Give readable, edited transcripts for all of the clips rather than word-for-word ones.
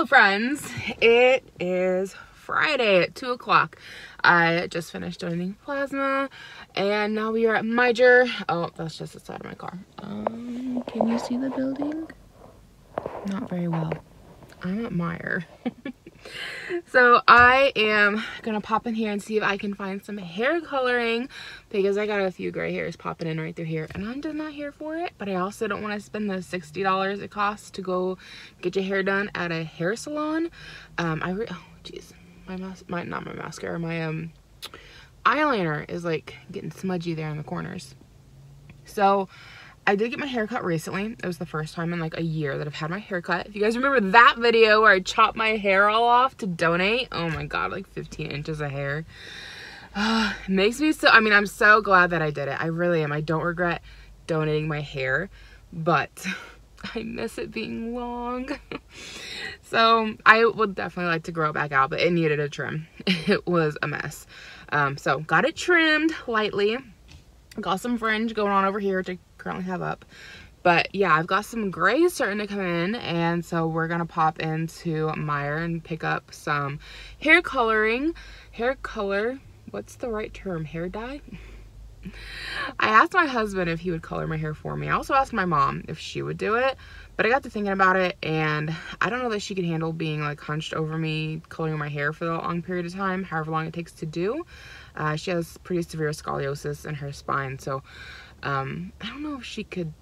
Hello friends, it is Friday at 2 o'clock. I just finished donating plasma and now we are at Major. Oh, that's just the side of my car. Can you see the building? Not very well. I'm at Meijer. So I am gonna pop in here and see if I can find some hair coloring because I got a few gray hairs popping in right through here and I'm just not here for it. But I also don't want to spend the $60 it costs to go get your hair done at a hair salon. Oh jeez, my mascara, my eyeliner is like getting smudgy there in the corners. So I did get my hair cut recently. It was the first time in like a year that I've had my hair cut. If you guys remember that video where I chopped my hair all off to donate, oh my god, like 15 inches of hair. It makes me so, I'm so glad that I did it. I really am. I don't regret donating my hair, but I miss it being long. So I would definitely like to grow it back out, but it needed a trim. It was a mess. So got it trimmed lightly. Got some fringe going on over here, which I currently have up. But yeah, I've got some grays starting to come in, and so we're gonna pop into Meijer and pick up some hair coloring. Hair color, what's the right term? Hair dye? I asked my husband if he would color my hair for me. I also asked my mom if she would do it, but I got to thinking about it, and I don't know that she could handle being like hunched over me coloring my hair for a long period of time, however long it takes to do. She has pretty severe scoliosis in her spine, so I don't know if she could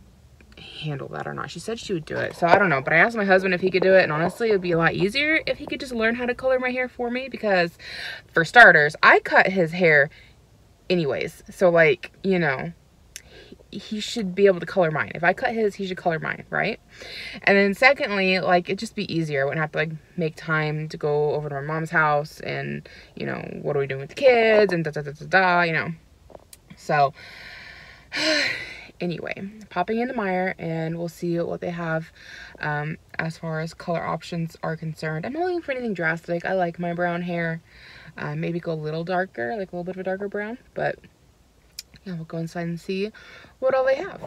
handle that or not. She said she would do it, so I don't know, but I asked my husband if he could do it, and honestly it would be a lot easier if he could just learn how to color my hair for me, because for starters, I cut his hair anyways, so like, you know, he should be able to color mine. If I cut his, he should color mine, right? And then secondly, like, it'd just be easier. I wouldn't have to like make time to go over to my mom's house and, you know, what are we doing with the kids and you know. So anyway, popping into Meijer and we'll see what they have as far as color options are concerned. I'm not looking for anything drastic. I like my brown hair. Maybe go a little darker, like a little bit of a darker brown, but yeah, we'll go inside and see what all they have.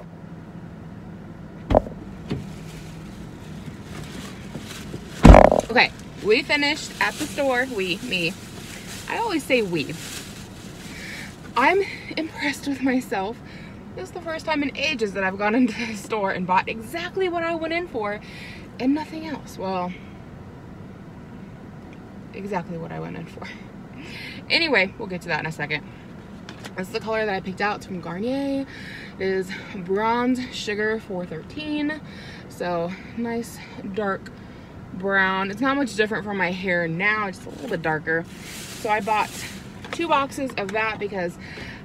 Okay, we finished at the store. Me. I always say we. I'm impressed with myself. This is the first time in ages that I've gone into the store and bought exactly what I went in for and nothing else. Well, exactly what I went in for. Anyway, we'll get to that in a second. This is the color that I picked out. It's from Garnier. It is Bronze Sugar 413. So nice dark brown. It's not much different from my hair now, it's a little bit darker. So I bought 2 boxes of that because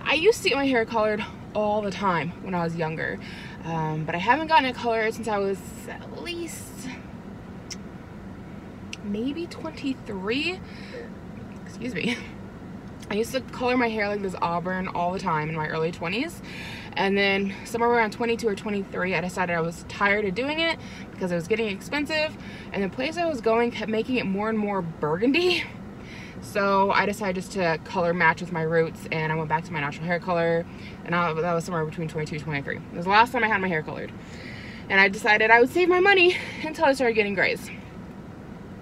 I used to get my hair colored all the time when I was younger. But I haven't gotten it colored since I was at least maybe 23. Excuse me. I used to color my hair like this auburn all the time in my early 20s. And then somewhere around 22 or 23, I decided I was tired of doing it because it was getting expensive. And the place I was going kept making it more and more burgundy. So I decided just to color match with my roots, and I went back to my natural hair color. And that was somewhere between 22 and 23. It was the last time I had my hair colored. And I decided I would save my money until I started getting grays.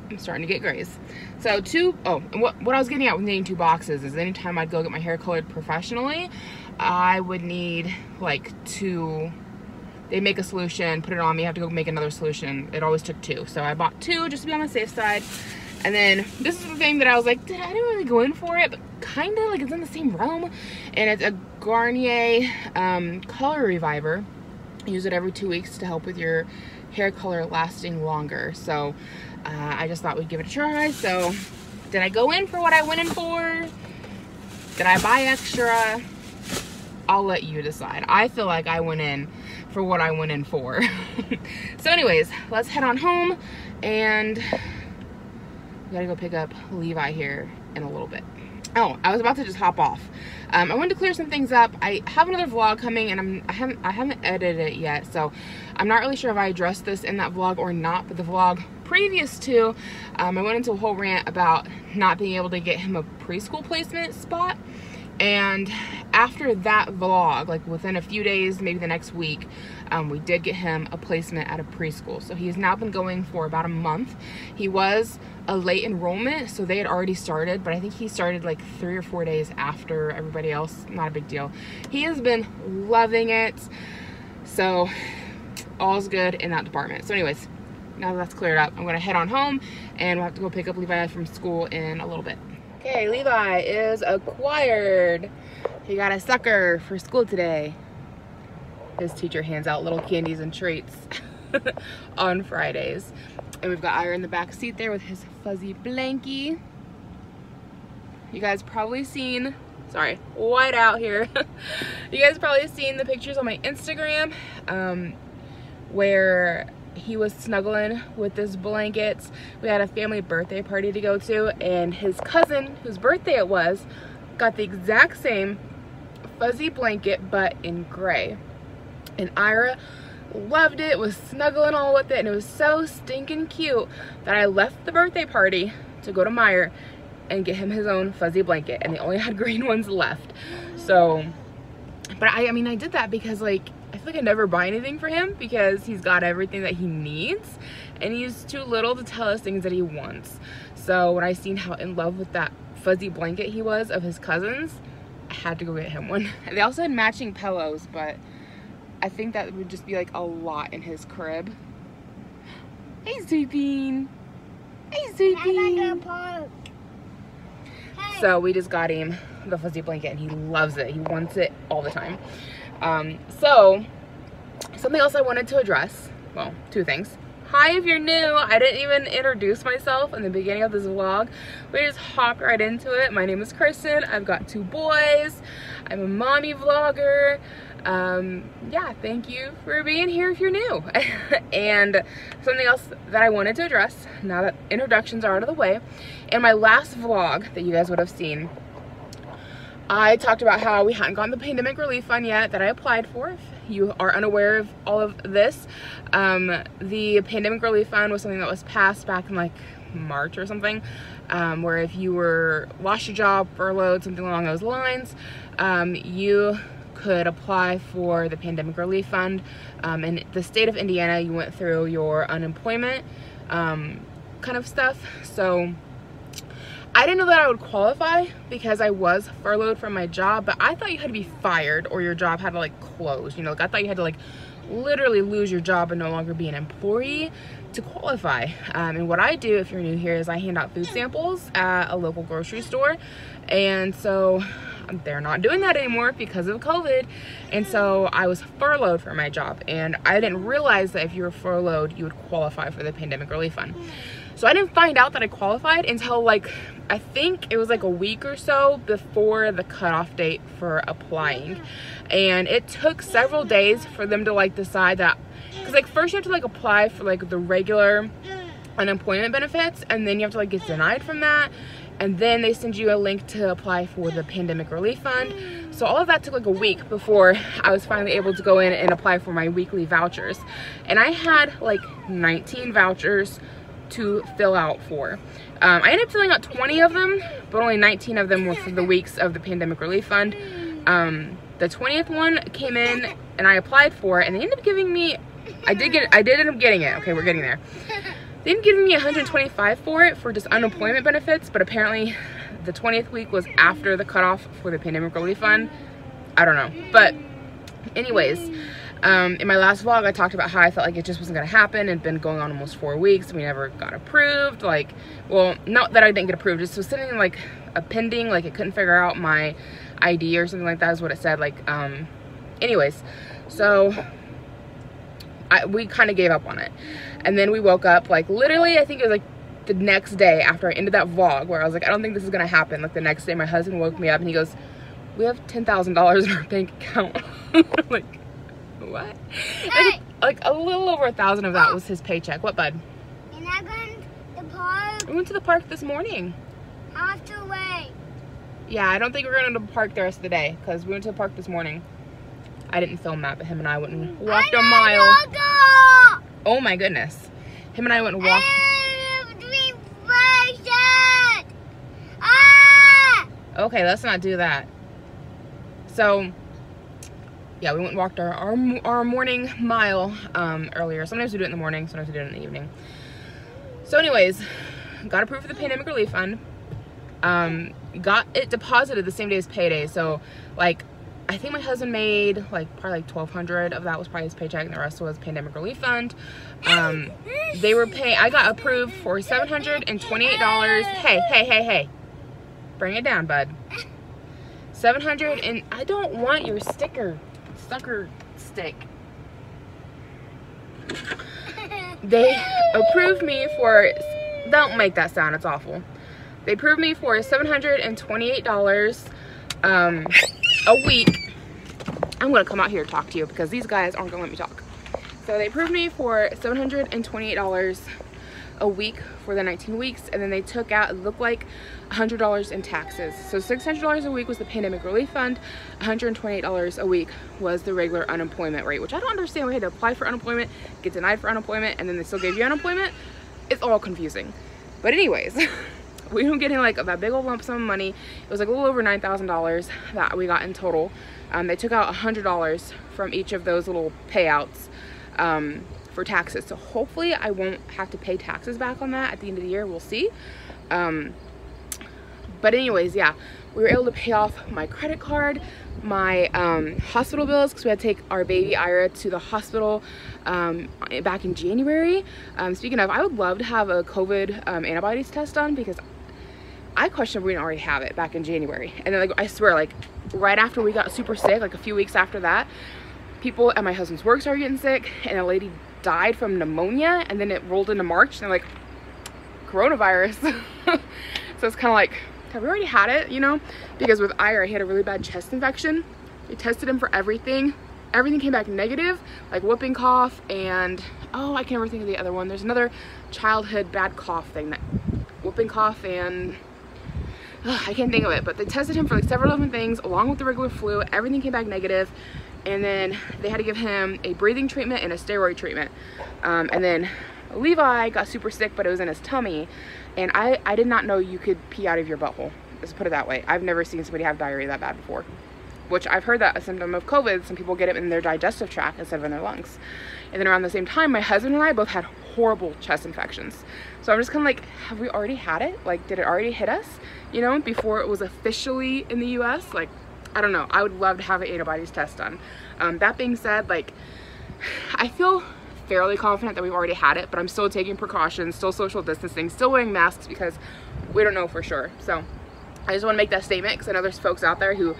I'm starting to get grays. So what I was getting at with needing 2 boxes is anytime I'd go get my hair colored professionally, I would need like 2. They'd make a solution, put it on me, I have to go make another solution. It always took 2. So I bought 2 just to be on the safe side. And then this is the thing that I was like, I didn't really go in for it, but kind of like it's in the same realm. And it's a Garnier color reviver. I use it every 2 weeks to help with your hair color lasting longer. So I just thought we'd give it a try. So did I go in for what I went in for? Did I buy extra? I'll let you decide. I feel like I went in for what I went in for. So anyways, let's head on home, and we gotta go pick up Levi here in a little bit. Oh, I was about to just hop off. I wanted to clear some things up. I have another vlog coming, and I haven't edited it yet, so I'm not really sure if I addressed this in that vlog or not. But the vlog previous to, I went into a whole rant about not being able to get him a preschool placement spot, And after that vlog, like within a few days, maybe the next week, we did get him a placement at a preschool. So he has now been going for about a month. He was a late enrollment, so they had already started, but I think he started like 3 or 4 days after everybody else. Not a big deal. He has been loving it. So all's good in that department. So anyways, now that that's cleared up, I'm gonna head on home and we'll have to go pick up Levi from school in a little bit. Okay, Levi is acquired. He got a sucker for school today. His teacher hands out little candies and treats on Fridays. And we've got Ira in the back seat there with his fuzzy blankie. You guys probably seen, sorry, white out here. You guys probably seen the pictures on my Instagram where he was snuggling with his blankets. We had a family birthday party to go to, and his cousin, whose birthday it was, got the exact same fuzzy blanket but in gray. And Ira loved it, was snuggling all with it, and it was so stinking cute that I left the birthday party to go to Meijer and get him his own fuzzy blanket, and they only had green ones left. So, but I mean, I did that because like, I feel like I never buy anything for him because he's got everything that he needs and he's too little to tell us things that he wants. So when I seen how in love with that fuzzy blanket he was of his cousin's, I had to go get him one. They also had matching pillows, but I think that would just be like a lot in his crib. Hey, Sweet Bean. Hey, Sweet Bean. So we just got him the fuzzy blanket and he loves it. He wants it all the time. So something else I wanted to address, well, 2 things. Hi, if you're new. I didn't even introduce myself in the beginning of this vlog. We just hopped right into it. My name is Cristin. I've got 2 boys. I'm a mommy vlogger. Yeah, thank you for being here if you're new. And something else that I wanted to address, now that introductions are out of the way, in my last vlog that you guys would have seen, I talked about how we hadn't gotten the pandemic relief fund yet that I applied for. If you are unaware of all of this, the pandemic relief fund was something that was passed back in like March or something, where if you were lost your job, furloughed, something along those lines, you could apply for the pandemic relief fund. In the state of Indiana, you went through your unemployment kind of stuff. So I didn't know that I would qualify because I was furloughed from my job, but I thought you had to be fired or your job had to like close. You know, like I thought you had to like literally lose your job and no longer be an employee to qualify. And what I do, if you're new here, is I hand out food samples at a local grocery store. And so they're not doing that anymore because of COVID. And so I was furloughed from my job, and I didn't realize that if you were furloughed, you would qualify for the pandemic relief fund. So I didn't find out that I qualified until like, I think it was like a week or so before the cutoff date for applying. And it took several days for them to like decide that, because like first you have to like apply for like the regular unemployment benefits, and then you have to like get denied from that, and then they send you a link to apply for the pandemic relief fund. So all of that took like a week before I was finally able to go in and apply for my weekly vouchers. And I had like 19 vouchers to fill out for. I ended up filling out 20 of them, but only 19 of them were for the weeks of the pandemic relief fund. The 20th one came in and I applied for it, and they ended up giving me, I did end up getting it. Okay, we're getting there. They ended up giving me $125 for it for just unemployment benefits, but apparently the 20th week was after the cutoff for the pandemic relief fund. I don't know, but anyways, in my last vlog I talked about how I felt like it just wasn't gonna happen. It'd been going on almost 4 weeks. We never got approved. Like, well, not that I didn't get approved, just was sitting like a pending, like it couldn't figure out my ID or something like that is what it said. Like, anyways, so we kind of gave up on it. And then we woke up like literally, I think it was like the next day after I ended that vlog where I was like, I don't think this is gonna happen. Like the next day my husband woke me up and he goes, we have $10,000 in our bank account. Like, what? Hey. Like a little over 1,000 of that was his paycheck. What, bud? You're not going to the park? We went to the park this morning. How much away? Yeah, I don't think we're going to the park the rest of the day because we went to the park this morning. I didn't film that, but him and I went and walked a mile. Oh my goodness. Him and I went and walked. Okay, let's not do that. So yeah, we went and walked our morning mile earlier. Sometimes we do it in the morning, sometimes we do it in the evening. So anyways, got approved for the Pandemic Relief Fund. Got it deposited the same day as payday. So like, I think my husband made like probably like $1,200 of that was probably his paycheck, and the rest was Pandemic Relief Fund. They were paying, I got approved for $728. Hey, bring it down, bud. 700, and I don't want your sucker stick. They approved me for, don't make that sound, it's awful. They approved me for $728 a week. I'm gonna come out here and talk to you because these guys aren't gonna let me talk. So they approved me for $728 a week for the 19 weeks, and then they took out, it looked like $100 in taxes. So $600 a week was the Pandemic Relief Fund, $128 a week was the regular unemployment rate, which I don't understand. We had to apply for unemployment, get denied for unemployment, and then they still gave you unemployment. It's all confusing. But anyways, we were getting like that big old lump sum of money. It was like a little over $9,000 that we got in total. They took out $100 from each of those little payouts for taxes. So hopefully I won't have to pay taxes back on that at the end of the year. We'll see. But anyways, yeah, we were able to pay off my credit card, my hospital bills, because we had to take our baby Ira to the hospital back in January. Speaking of, I would love to have a COVID antibodies test done, because I questioned if we didn't already have it back in January. And then, like, I swear, like right after we got super sick, like a few weeks after that, people at my husband's work started getting sick, and a lady died from pneumonia, and then it rolled into March, and they're like, coronavirus. So it's kind of like, have we already had it, you know? Because with Ira, he had a really bad chest infection. They tested him for everything. Everything came back negative, like whooping cough and, oh, I can't remember think of the other one. There's another childhood bad cough thing, that whooping cough and, I can't think of it, but they tested him for like several different things along with the regular flu. Everything came back negative. And then they had to give him a breathing treatment and a steroid treatment. And then Levi got super sick, but it was in his tummy. And I did not know you could pee out of your butthole. Let's put it that way. I've never seen somebody have diarrhea that bad before. Which I've heard that a symptom of COVID. Some people get it in their digestive tract instead of in their lungs. And then around the same time, my husband and I both had horrible chest infections. So I'm just kind of like, have we already had it? Like, did it already hit us? You know, before it was officially in the US? Like, I don't know. I would love to have an antibodies test done. That being said, like, I feel fairly confident that we've already had it, but I'm still taking precautions, still social distancing, still wearing masks, because we don't know for sure. So I just want to make that statement, because I know there's folks out there who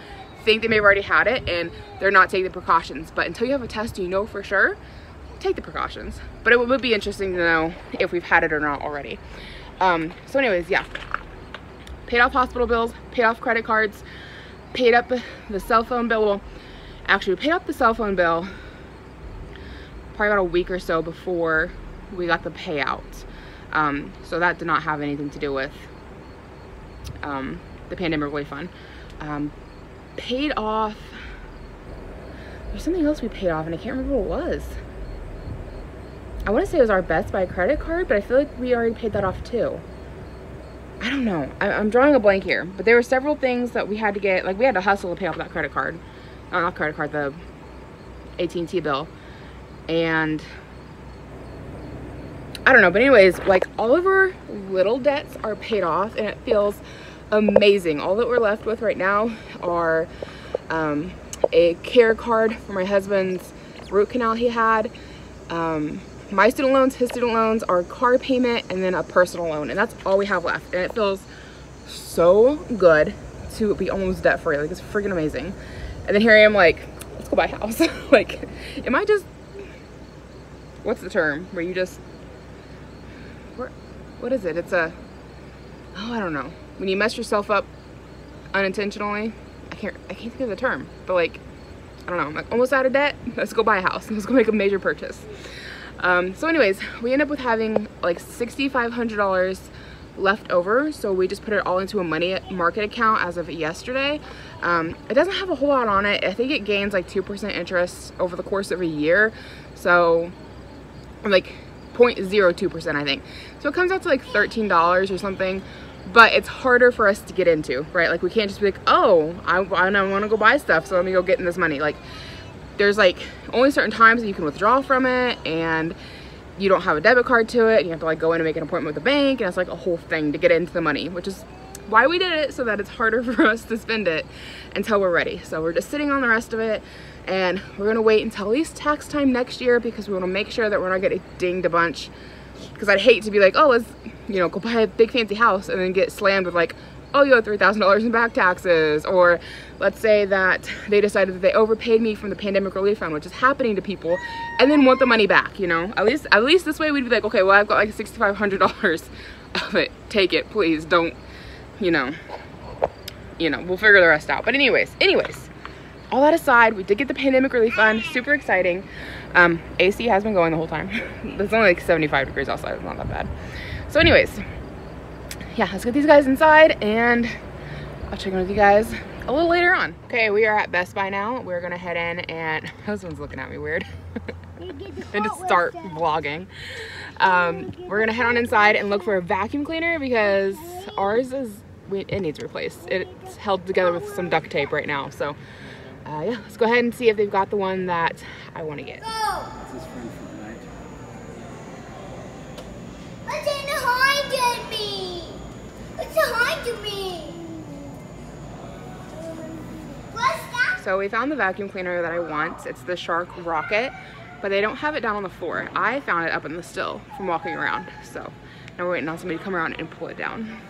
think they may have already had it and they're not taking the precautions. But until you have a test, you know for sure, take the precautions. But it would be interesting to know if we've had it or not already. So anyways, yeah, paid off hospital bills, paid off credit cards, paid up the cell phone bill. Well, actually, we paid up the cell phone bill probably about a week or so before we got the payout. So that did not have anything to do with the Pandemic Relief Fund. Paid off, there's something else we paid off, and I can't remember what it was. I want to say it was our Best Buy credit card, but I feel like we already paid that off too. I don't know. I'm drawing a blank here, but there were several things that we had to get, like we had to hustle to pay off that credit card. Not credit card, the AT&T bill. And I don't know, but anyways, like all of our little debts are paid off, and it feels amazing. All that we're left with right now are a care card for my husband's root canal he had, my student loans, his student loans, our car payment, and then a personal loan, and that's all we have left. And it feels so good to be almost debt free. Like, it's freaking amazing. And then here I am, like, let's go buy a house. Like, am I just, what's the term where you just, what is it? It's a, oh, I don't know, when you mess yourself up unintentionally. I can't think of the term, but like, I don't know, I'm like almost out of debt. Let's go buy a house. Let's go make a major purchase. So anyways, we end up with having like $6,500 left over. So we just put it all into a money market account as of yesterday. It doesn't have a whole lot on it. I think it gains like 2% interest over the course of a year. So like 0.02%, I think. So it comes out to like $13 or something but it's harder for us to get into, right? Like we can't just be like, oh, I want to go buy stuff, so let me go get in this money. Like there's like only certain times that you can withdraw from it, and you don't have a debit card to it, and you have to like go in and make an appointment with the bank, and it's like a whole thing to get into the money, which is why we did it, so that it's harder for us to spend it until we're ready. So we're just sitting on the rest of it, and we're gonna wait until at least tax time next year, because we want to make sure that we're not getting dinged a bunch. Because I'd hate to be like, oh, let's, you know, go buy a big fancy house and then get slammed with like, oh, you owe $3,000 in back taxes. Or let's say that they decided that they overpaid me from the pandemic relief fund, which is happening to people, and then want the money back, you know? At least this way we'd be like, okay, well, I've got like $6,500 of it. Take it, please. Don't, you know, we'll figure the rest out. But anyways, all that aside, we did get the pandemic relief fund. Super exciting. AC has been going the whole time. It's only like 75 degrees outside. It's not that bad. So anyways, yeah, let's get these guys inside, and I'll check in with you guys a little later on. Okay, we are at Best Buy now. We're gonna head in, and my husband's looking at me weird. And just start vlogging. We're gonna head on inside and look for a vacuum cleaner, because ours it needs replaced. It's held together with some duct tape right now. So yeah, let's go ahead and see if they've got the one that I want to get. What's his friend for tonight? What's behind me? What's behind me? What's that? So we found the vacuum cleaner that I want. It's the Shark Rocket, but they don't have it down on the floor. I found it up in the still from walking around. So now we're waiting on somebody to come around and pull it down.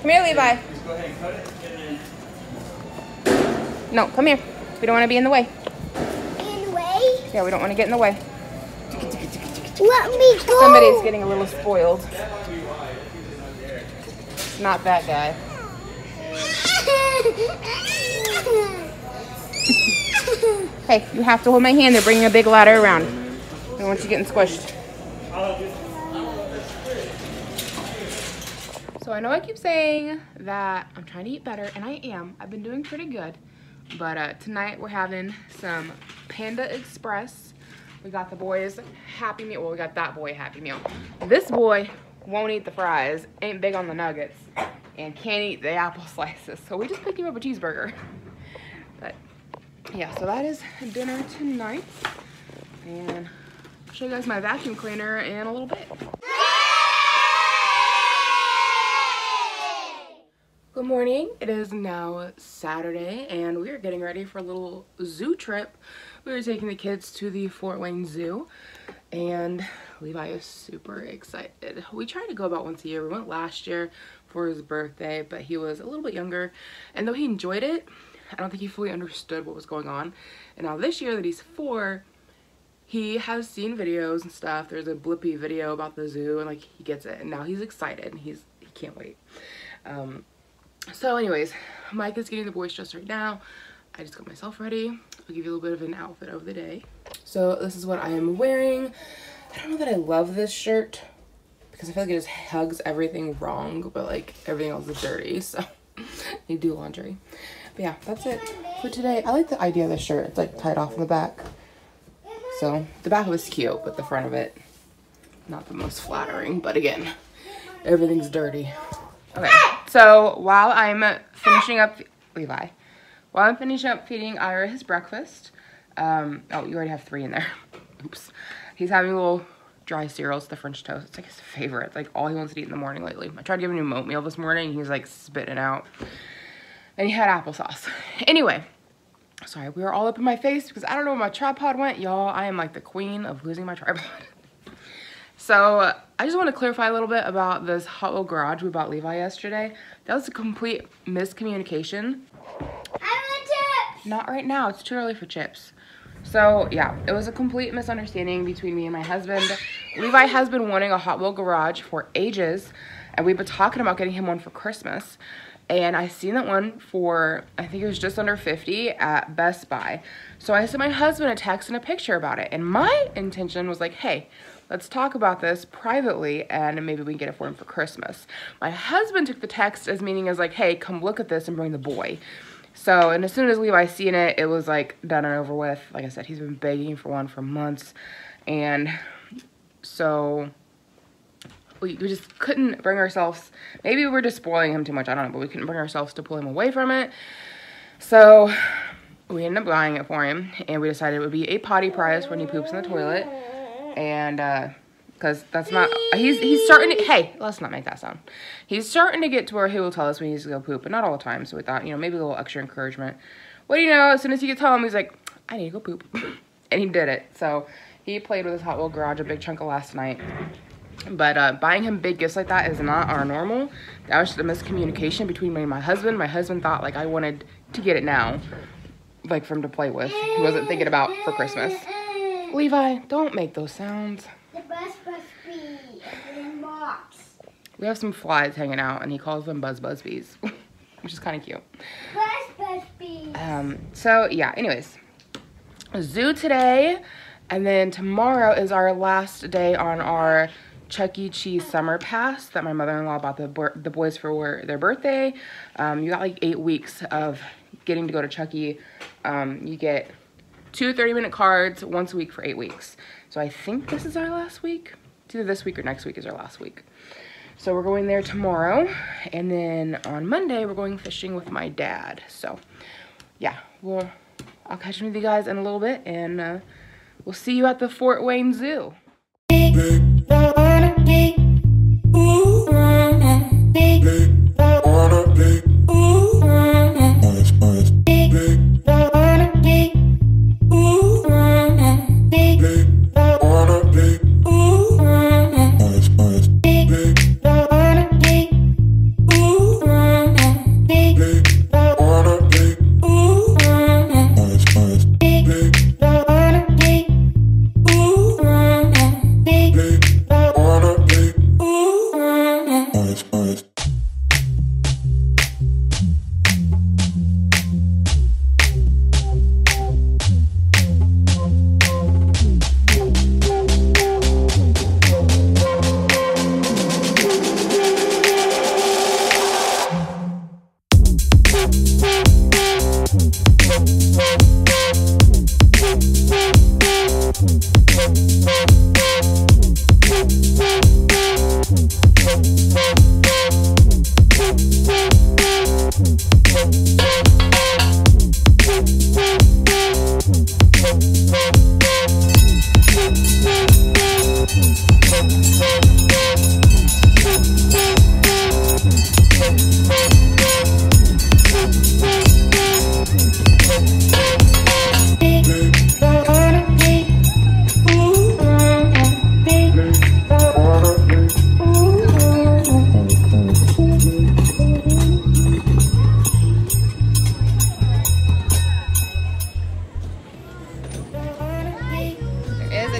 Come here, Levi. Just go ahead and cut it. No, come here. We don't want to be in the way. In the way? Yeah, we don't want to get in the way. Let me go. Somebody's getting a little spoiled. It's not that guy. Hey, you have to hold my hand. They're bringing a big ladder around. I don't want you getting squished. So I know I keep saying that I'm trying to eat better, and I am. I've been doing pretty good. But tonight we're having some Panda Express. We got the boys Happy Meal. Well, we got that boy Happy Meal. This boy won't eat the fries, ain't big on the nuggets, and can't eat the apple slices. So we just picked him up a cheeseburger. But yeah, so that is dinner tonight. And I'll show you guys my vacuum cleaner in a little bit. Good morning. It is now Saturday, and we are getting ready for a little zoo trip. We are taking the kids to the Fort Wayne Zoo, and Levi is super excited. We try to go about once a year. We went last year for his birthday, but he was a little bit younger, and though he enjoyed it, I don't think he fully understood what was going on. And now this year that he's 4, he has seen videos and stuff. There's a Blippi video about the zoo, and like he gets it, and now he's excited, and he can't wait. So anyways, Mike is getting the boys dressed right now. I just got myself ready. I'll give you a little bit of an outfit of the day. So this is what I am wearing. I don't know that I love this shirt because I feel like it just hugs everything wrong, but like everything else is dirty, so you do laundry. But yeah, that's it for today. I like the idea of the shirt. It's like tied off in the back. So the back of it's cute, but the front of it, not the most flattering. But again, everything's dirty. Okay, so while I'm finishing up, Levi, while I'm finishing up feeding Ira his breakfast, oh, you already have 3 in there. Oops. He's having a little dry cereal. It's the French toast. It's like his favorite. It's like all he wants to eat in the morning lately. I tried to give him a oatmeal this morning. He was like spitting it out. And he had applesauce. Anyway, sorry, we were all up in my face because I don't know where my tripod went. Y'all, I am like the queen of losing my tripod. So I just want to clarify a little bit about this Hot Wheel garage we bought Levi yesterday. That was a complete miscommunication. I want chips. Not right now. It's too early for chips. So yeah, it was a complete misunderstanding between me and my husband. Levi has been wanting a Hot Wheel garage for ages, and we've been talking about getting him one for Christmas. And I seen that one for, I think it was just under $50 at Best Buy. So I sent my husband a text and a picture about it. And my intention was like, hey, let's talk about this privately and maybe we can get it for him for Christmas. My husband took the text as meaning as like, hey, come look at this and bring the boy. So, and as soon as Levi seen it, it was like done and over with. Like I said, he's been begging for one for months. And so we just couldn't bring ourselves, maybe we were just spoiling him too much, I don't know, but we couldn't bring ourselves to pull him away from it. So we ended up buying it for him, and we decided it would be a potty prize when he poops in the toilet. And because that's not, he's starting to, hey, let's not make that sound. He's starting to get to where he will tell us when he needs to go poop, but not all the time. So we thought, you know, maybe a little extra encouragement. What do you know, as soon as you get home, he's like, I need to go poop. And he did it. So he played with his Hot Wheel garage a big chunk of last night. But buying him big gifts like that is not our normal. That was just a miscommunication between me and my husband. My husband thought like I wanted to get it now, like for him to play with. He wasn't thinking about for Christmas. Levi, don't make those sounds. The bus must be in box. We have some flies hanging out, and he calls them buzz bees, which is kind of cute. Bus bees. So yeah, anyways, zoo today, and then tomorrow is our last day on our Chuck E. Cheese summer pass that my mother-in-law bought the boys for their birthday. You got like 8 weeks of getting to go to Chuck E. You get 2 30-minute cards once a week for 8 weeks. So I think this is our last week. It's either this week or next week is our last week. So we're going there tomorrow, and then on Monday we're going fishing with my dad. So yeah, I'll catch up with you guys in a little bit, and we'll see you at the Fort Wayne Zoo.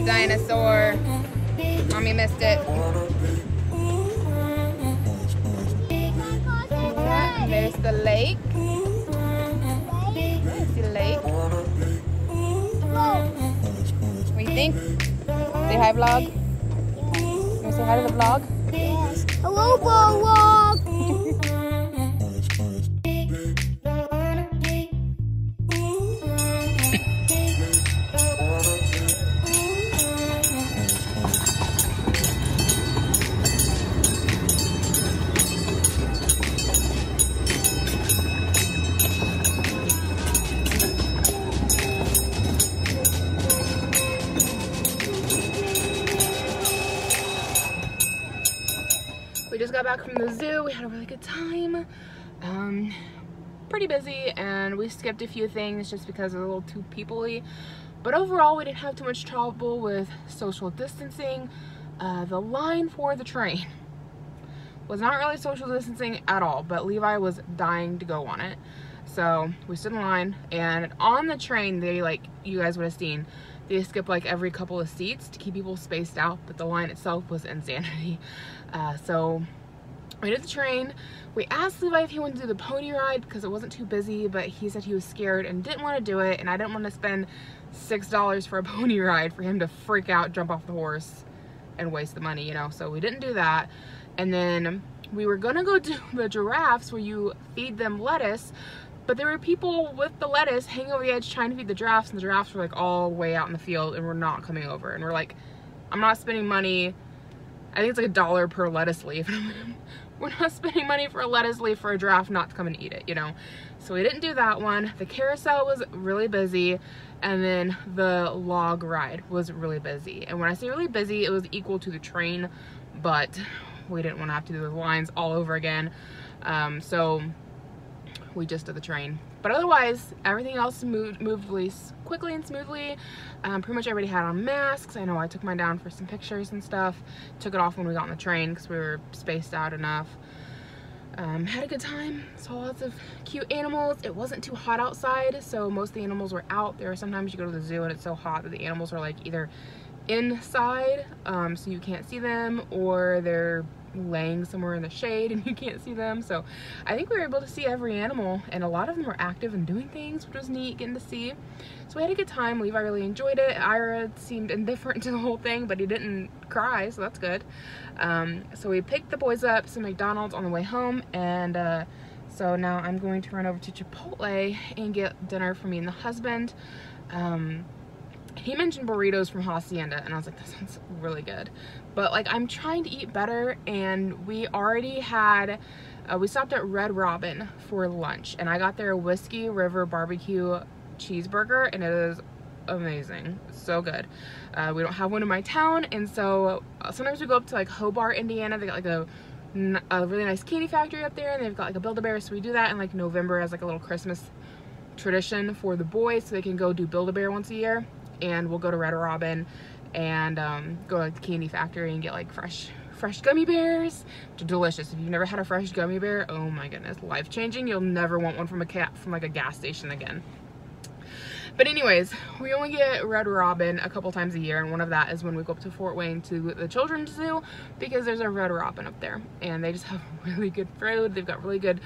Dinosaur. Mommy missed it. There's the lake. There's the lake. What do you think? Say hi, vlog. You want to say hi to the vlog? Yes. Hello, vlog. We just got back from the zoo. We had a really good time. Pretty busy, and we skipped a few things just because it was a little too people-y. But overall, we didn't have too much trouble with social distancing. The line for the train was not really social distancing at all, but Levi was dying to go on it. So we stood in line, and on the train, they, like you guys would have seen, they skip like every couple of seats to keep people spaced out, but the line itself was insanity. So we did the train. We asked Levi if he wanted to do the pony ride because it wasn't too busy, but he said he was scared and didn't want to do it, and I didn't want to spend $6 for a pony ride for him to freak out, jump off the horse, and waste the money, you know, so we didn't do that. And then we were gonna go do the giraffes where you feed them lettuce, but there were people with the lettuce hanging over the edge trying to feed the giraffes, and the giraffes were like all the way out in the field and were not coming over. And we're like, I'm not spending money I think it's like $1 per lettuce leaf. We're not spending money for a lettuce leaf for a giraffe not to come and eat it, you know? So we didn't do that one. The carousel was really busy, and then the log ride was really busy. And when I say really busy, it was equal to the train, but we didn't want to have to do the lines all over again. So we just did the train. But otherwise, everything else moved really quickly and smoothly. Pretty much everybody had on masks. I know I took mine down for some pictures and stuff. Took it off when we got on the train because we were spaced out enough. Had a good time. Saw lots of cute animals. It wasn't too hot outside, so most of the animals were out there. Sometimes you go to the zoo and it's so hot that the animals are like either inside, so you can't see them, or they're laying somewhere in the shade and you can't see them. So I think we were able to see every animal, and a lot of them were active and doing things, which was neat getting to see. So we had a good time. Levi really enjoyed it. Ira seemed indifferent to the whole thing, but he didn't cry, so that's good. So we picked the boys up some McDonald's on the way home, and so now I'm going to run over to Chipotle and get dinner for me and the husband. He mentioned burritos from Hacienda, and I was like, that sounds really good. But like, I'm trying to eat better, and we already had, we stopped at Red Robin for lunch, and I got their Whiskey River barbecue cheeseburger, and it is amazing. So good. We don't have one in my town, and so sometimes we go up to like Hobart, Indiana. They got like a really nice candy factory up there, and they've got like a Build-A-Bear, so we do that in like November as like a little Christmas tradition for the boys, so they can go do Build-A-Bear once a year. And we'll go to Red Robin and go to like the candy factory and get like fresh gummy bears, which are delicious. If you've never had a fresh gummy bear, oh my goodness, life-changing. You'll never want one from like a gas station again. But anyways, we only get Red Robin a couple times a year, and one of that is when we go up to Fort Wayne to the children's zoo, because there's a Red Robin up there, and they just have really good food. They've got really good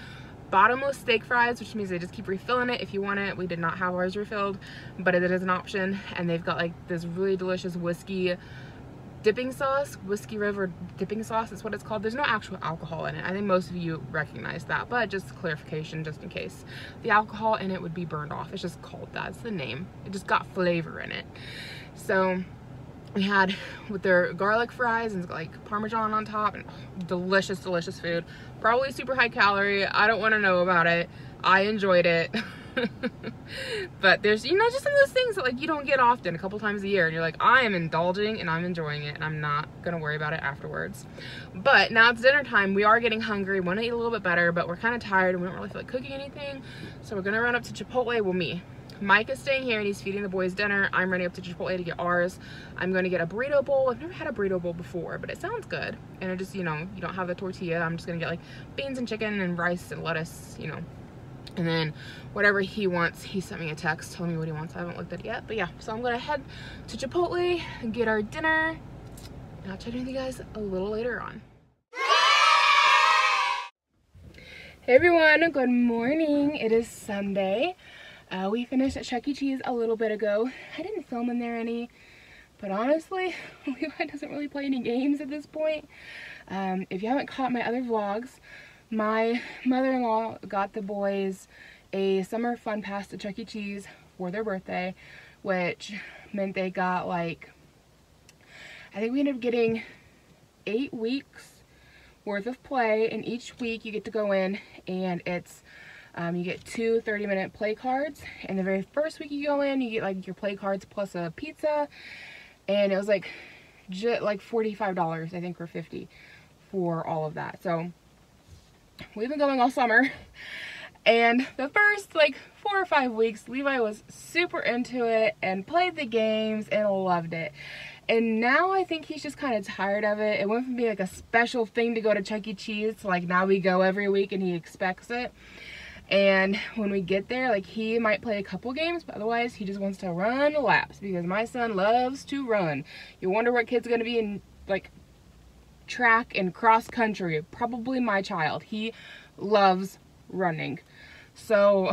bottomless steak fries, which means they just keep refilling it if you want it. We did not have ours refilled, but it is an option. And they've got like this really delicious whiskey dipping sauce, Whiskey River dipping sauce is what it's called. There's no actual alcohol in it. I think most of you recognize that, but just clarification, just in case. The alcohol in it would be burned off. It's just called that. It's the name. It just got flavor in it. So we had with their garlic fries and like Parmesan on top, and delicious food. Probably super high calorie. I don't want to know about it. I enjoyed it. But there's, you know, just some of those things that like you don't get often, a couple times a year, and you're like, I am indulging and I'm enjoying it, and I'm not gonna worry about it afterwards. But now it's dinner time. We are getting hungry. We want to eat a little bit better, but we're kind of tired and we don't really feel like cooking anything. So we're gonna run up to Chipotle. Well, me. Mike is staying here and he's feeding the boys dinner. I'm running up to Chipotle to get ours. I'm going to get a burrito bowl. I've never had a burrito bowl before, but it sounds good. And it just, you know, you don't have the tortilla. I'm just going to get like beans and chicken and rice and lettuce, you know. And then whatever he wants, he sent me a text telling me what he wants. I haven't looked at it yet, but yeah. So I'm going to head to Chipotle and get our dinner. And I'll check in with you guys a little later on. Hey everyone, good morning. It is Sunday. We finished at Chuck E. Cheese a little bit ago. I didn't film in there any, but honestly, Levi doesn't really play any games at this point. If you haven't caught my other vlogs, my mother-in-law got the boys a summer fun pass to Chuck E. Cheese for their birthday, which meant they got like, I think we ended up getting 8 weeks worth of play, and each week you get to go in and it's you get 2 30-minute play cards, and the very first week you go in, you get like your play cards plus a pizza, and it was like $45, I think, or $50 for all of that. So we've been going all summer, and the first like 4 or 5 weeks, Levi was super into it and played the games and loved it. And now I think he's just kind of tired of it. It went from being like a special thing to go to Chuck E. Cheese to like now we go every week and he expects it. And when we get there, like, he might play a couple games, but otherwise he just wants to run laps, because my son loves to run. You wonder what kid's gonna be in like track and cross country. Probably my child. He loves running. So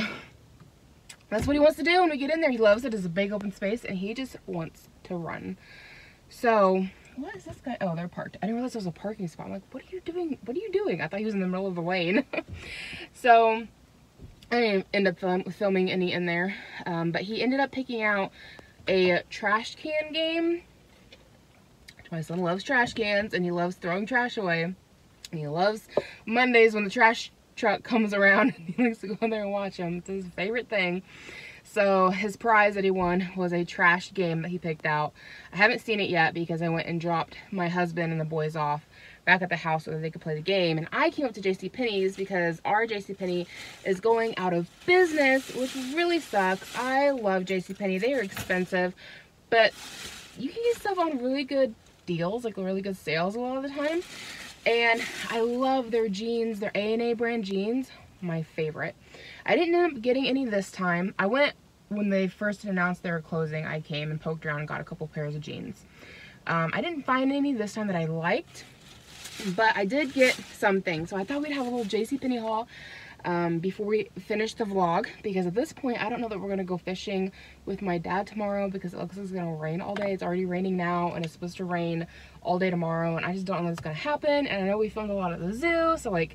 that's what he wants to do when we get in there. He loves it. It's a big open space and he just wants to run. So what is this guy? Oh, they're parked. I didn't realize there was a parking spot. I'm like, what are you doing? What are you doing? I thought he was in the middle of the lane. So I didn't end up filming any in there, but he ended up picking out a trash can game My son loves trash cans, and he loves throwing trash away. And he loves Mondays when the trash truck comes around, and he likes to go in there and watch him. It's his favorite thing. So his prize that he won was a trash game that he picked out. I haven't seen it yet because I went and dropped my husband and the boys off back at the house so that they could play the game. And I came up to JCPenny's because our JCPenny is going out of business, which really sucks. I love JCPenny. They are expensive, but you can get stuff on really good deals, like really good sales a lot of the time. And I love their jeans, their A&A brand jeans, my favorite. I didn't end up getting any this time. I went when they first announced they were closing. I came and poked around and got a couple pairs of jeans. I didn't find any this time that I liked, but I did get something. So I thought we'd have a little JCPenny haul before we finish the vlog, because at this point I don't know that we're gonna go fishing with my dad tomorrow because it looks like it's gonna rain all day. It's already raining now, and it's supposed to rain all day tomorrow, and I just don't know if it's gonna happen. And I know we filmed a lot at the zoo, so like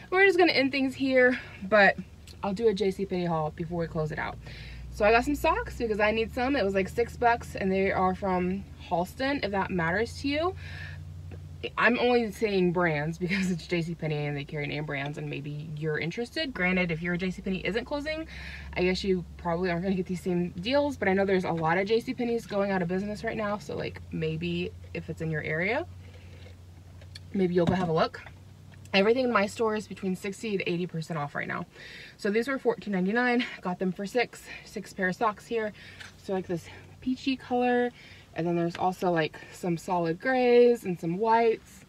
we're just gonna end things here, but I'll do a JCPenny haul before we close it out. So I got some socks because I need some. It was like $6 and they are from Halston, if that matters to you. I'm only saying brands because it's JCPenny and they carry name brands, and maybe you're interested. Granted, if your JCPenny isn't closing, I guess you probably aren't gonna get these same deals, but I know there's a lot of JCPennys going out of business right now, so like maybe if it's in your area, maybe you'll go have a look. Everything in my store is between 60 to 80% off right now. So these were $14.99. Got them for six pair of socks here. So like this peachy color, and then there's also like some solid grays and some whites,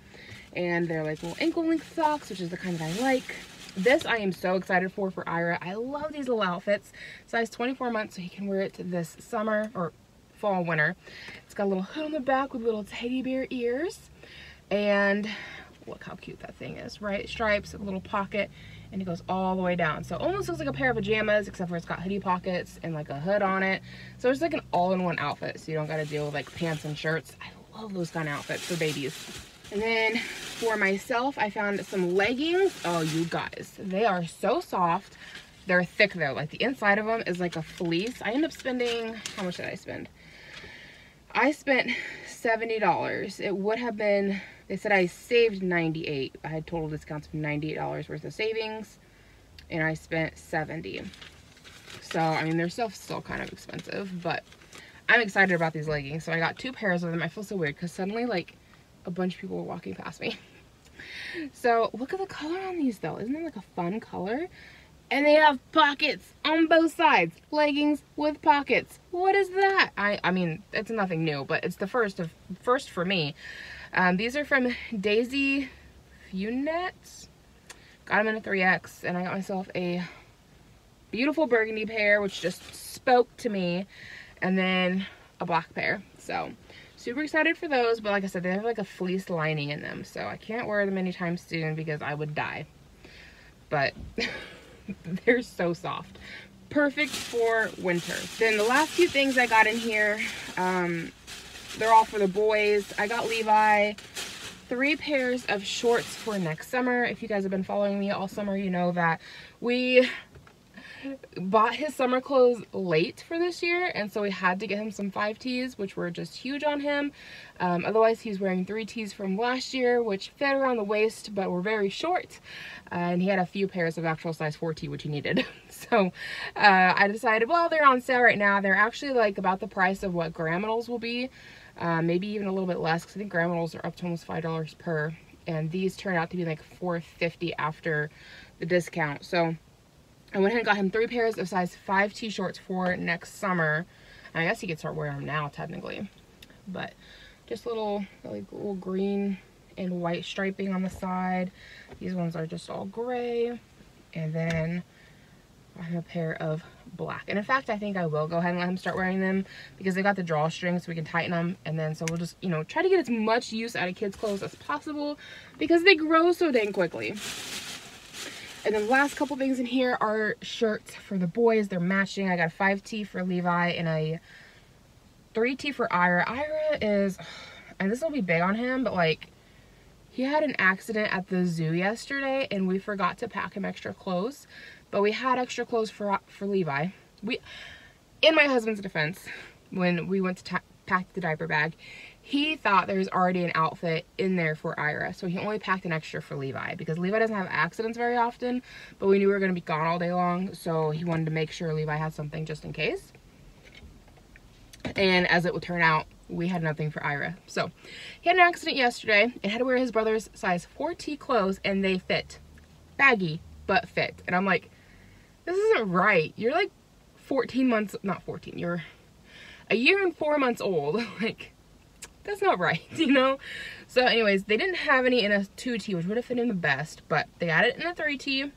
and they're like little ankle length socks, which is the kind that I like. This I am so excited for Ira. I love these little outfits. Size 24 months, so he can wear it this summer or fall, winter. It's got a little hood on the back with little teddy bear ears, and look how cute that thing is, right? Stripes, a little pocket, and it goes all the way down. So it almost looks like a pair of pajamas, except for it's got hoodie pockets and like a hood on it. So it's like an all-in-one outfit, so you don't gotta deal with like pants and shirts. I love those kind of outfits for babies. And then for myself, I found some leggings. Oh, you guys, they are so soft. They're thick though, like the inside of them is like a fleece. I ended up spending, how much did I spend? I spent $70. It would have been, they said I saved $98. I had total discounts of $98 worth of savings, and I spent $70. So, I mean, they're still kind of expensive, but I'm excited about these leggings. So I got 2 pairs of them. I feel so weird because suddenly, like, a bunch of people were walking past me. So, look at the color on these, though. Isn't it, like, a fun color? And they have pockets on both sides. Leggings with pockets. What is that? I mean, it's nothing new, but it's the first for me. These are from Daisy Funets. Got them in a 3X, and I got myself a beautiful burgundy pair, which just spoke to me, and then a black pair. So, super excited for those, but like I said, they have like a fleece lining in them, so I can't wear them anytime soon because I would die. But they're so soft. Perfect for winter. Then the last few things I got in here, they're all for the boys. I got Levi 3 pairs of shorts for next summer. If you guys have been following me all summer, you know that we bought his summer clothes late for this year, and so we had to get him some 5Ts, which were just huge on him. Otherwise, he's wearing 3Ts from last year, which fit around the waist but were very short, and he had a few pairs of actual size 4T, which he needed. So I decided, well, they're on sale right now. They're actually like about the price of what Grandma's will be, maybe even a little bit less, because I think Grandma's are up to almost $5 per, and these turned out to be like $4.50 after the discount. So I went ahead and got him 3 pairs of size 5T shorts for next summer. And I guess he could start wearing them now, technically. But just little green and white striping on the side. These ones are just all gray. And then I have a pair of black. And in fact, I think I will go ahead and let him start wearing them because they got the drawstring, so we can tighten them. And then so we'll just, you know, try to get as much use out of kids' clothes as possible because they grow so dang quickly. And then the last couple things in here are shirts for the boys. They're matching. I got a 5T for Levi and a 3T for Ira. Ira is, and this will be big on him, but like, he had an accident at the zoo yesterday and we forgot to pack him extra clothes. But we had extra clothes for Levi. In my husband's defense, when we went to pack the diaper bag, he thought there was already an outfit in there for Ira, so he only packed an extra for Levi, because Levi doesn't have accidents very often, but we knew we were going to be gone all day long, so he wanted to make sure Levi had something just in case. And as it would turn out, we had nothing for Ira. So he had an accident yesterday and had to wear his brother's size 4T clothes, and they fit. Baggy, but fit. And I'm like, this isn't right. You're like 14 months, not 14, you're a year and 4 months old. Like, that's not right, you know? So anyways, they didn't have any in a 2T, which would have fit him the best, but they got it in a 3T.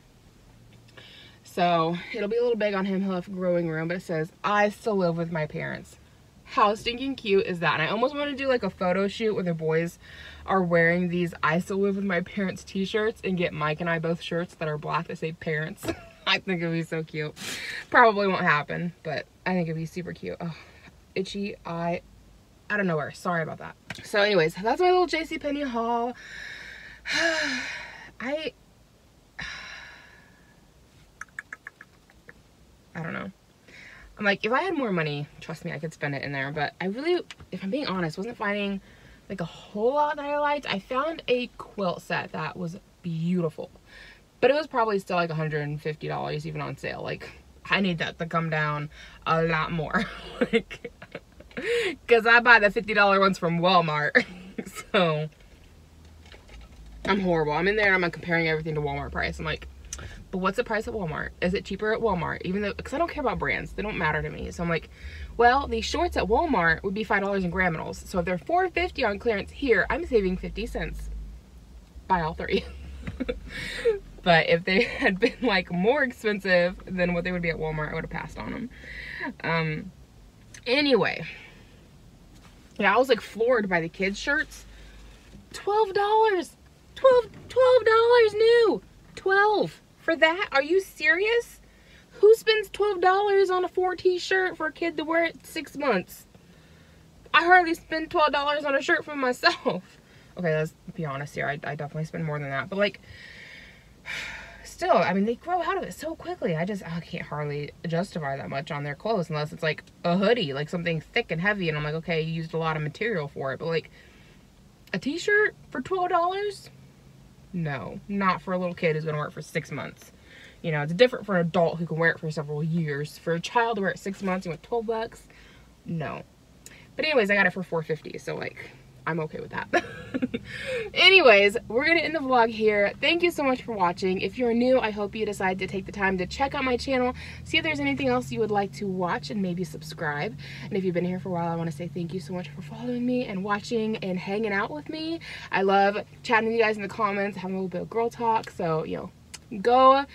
So it'll be a little big on him. He'll have growing room, but it says, I still live with my parents. How stinking cute is that? And I almost want to do like a photo shoot where the boys are wearing these I still live with my parents t-shirts and get Mike and I both shirts that are black that say parents. I think it'd be so cute. Probably won't happen, but I think it'd be super cute. Oh, itchy eye out of nowhere. Sorry about that. So anyways, that's my little JCPenny haul. I don't know. I'm like, if I had more money, trust me, I could spend it in there. But I really, if I'm being honest, wasn't finding like a whole lot that I liked. I found a quilt set that was beautiful, but it was probably still like $150 even on sale. Like, I need that to come down a lot more. Like, because I buy the $50 ones from Walmart. So I'm horrible. I'm in there and I'm comparing everything to Walmart price. I'm like, but what's the price at Walmart? Is it cheaper at Walmart? Even though, because I don't care about brands. They don't matter to me. So I'm like, well, these shorts at Walmart would be $5 in Graminos. So if they're $4.50 on clearance here, I'm saving 50 cents. Buy all three. But if they had been like more expensive than what they would be at Walmart, I would have passed on them. Anyway. Yeah, I was like floored by the kids' shirts. $12. $12 new. 12 for that? Are you serious? Who spends $12 on a 4T shirt for a kid to wear it 6 months? I hardly spend $12 on a shirt for myself. Okay, let's be honest here. I definitely spend more than that. But like, still, I mean, they grow out of it so quickly. I can't hardly justify that much on their clothes unless it's like a hoodie, like something thick and heavy. And I'm like, okay, you used a lot of material for it. But like, a t-shirt for $12? No, not for a little kid who's gonna wear it for 6 months. You know, it's different for an adult who can wear it for several years. For a child to wear it 6 months, you want 12 bucks? No. But anyways, I got it for $4.50, so like, I'm okay with that. Anyways, we're gonna end the vlog here. Thank you so much for watching. If you're new, I hope you decide to take the time to check out my channel, see if there's anything else you would like to watch, and maybe subscribe. And if you've been here for a while, I want to say thank you so much for following me and watching and hanging out with me. I love chatting with you guys in the comments, having a little bit of girl talk. So, you know, go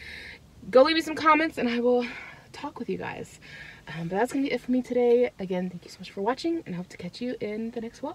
leave me some comments and I will talk with you guys. But that's gonna be it for me today. Again, thank you so much for watching, and I hope to catch you in the next vlog.